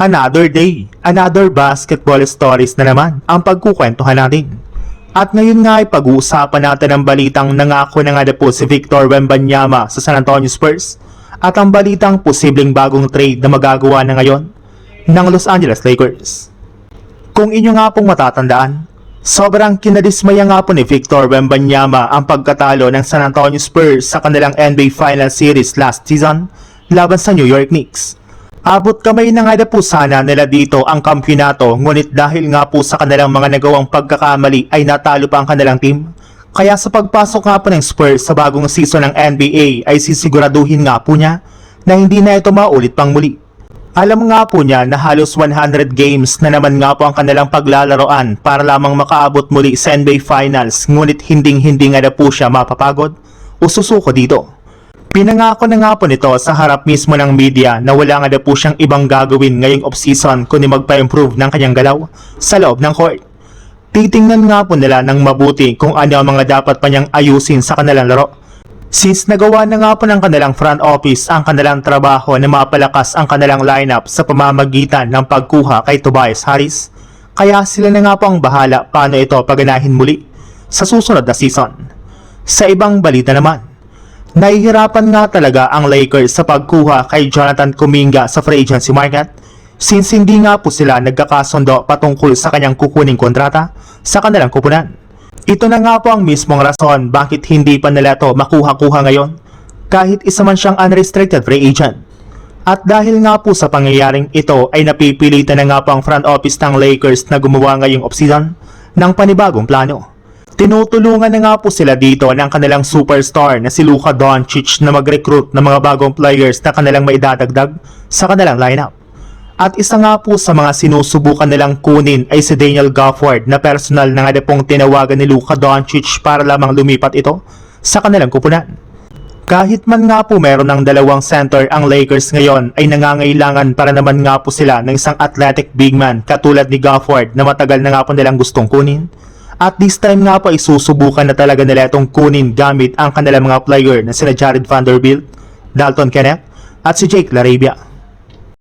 Another day, another basketball stories na naman ang pagkukwentuhan natin. At ngayon nga ay pag-uusapan natin ang balitang nangako na nga na po si Victor Wembanyama sa San Antonio Spurs at ang balitang posibleng bagong trade na magagawa na ngayon ng Los Angeles Lakers. Kung inyo nga pong matatandaan, sobrang kinadismaya nga po ni Victor Wembanyama ang pagkatalo ng San Antonio Spurs sa kanilang NBA Final Series last season laban sa New York Knicks. Abot kamay na nga na po sana nila dito ang kampyonato, ngunit dahil nga po sa kanilang mga nagawang pagkakamali ay natalo pa ang kanilang team. Kaya sa pagpasok nga po ng Spurs sa bagong season ng NBA ay sisiguraduhin nga po niya na hindi na ito maulit pang muli. Alam nga po niya na halos 100 games na naman nga po ang kanilang paglalaroan para lamang makaabot muli sa NBA Finals, ngunit hindi nga na po siya mapapagod o susuko dito. Pinangako na nga po nito sa harap mismo ng media na wala nga na po siyang ibang gagawin ngayong off-season kundi magpa-improve ng kanyang galaw sa loob ng court. Titingnan nga po nila ng mabuti kung ano ang mga dapat pa niyang ayusin sa kanilang laro. Since nagawa na nga po ng kanilang front office ang kanilang trabaho na mapalakas ang kanilang lineup sa pamamagitan ng pagkuha kay Tobias Harris, kaya sila na nga po ang bahala paano ito paganahin muli sa susunod na season. Sa ibang balita naman, nahihirapan nga talaga ang Lakers sa pagkuha kay Jonathan Kuminga sa free agency market since hindi nga po sila nagkakasundo patungkol sa kanyang kukuning kontrata sa kanilang kupunan. Ito na nga po ang mismong rason bakit hindi pa nila ito makuha-kuha ngayon kahit isa man siyang unrestricted free agent. At dahil nga po sa pangyayaring ito ay napipilitan na nga po ang front office ng Lakers na gumawa ngayong offseason ng panibagong plano. Tinutulungan na nga po sila dito ng kanilang superstar na si Luka Doncic na mag-recruit ng mga bagong players na kanilang maidadagdag sa kanilang lineup. At isa nga po sa mga sinusubukan nilang kunin ay si Daniel Gafford na personal na nga pong tinawagan ni Luka Doncic para lamang lumipat ito sa kanilang kupunan. Kahit man nga po meron ng dalawang center ang Lakers ngayon ay nangangailangan para naman nga po sila ng isang athletic big man katulad ni Gafford na matagal na nga po nilang gustong kunin. At this time nga po ay susubukan na talaga nila itong kunin gamit ang kanilang mga player na sina Jared Vanderbilt, Dalton Knecht at si Jake LaRavia.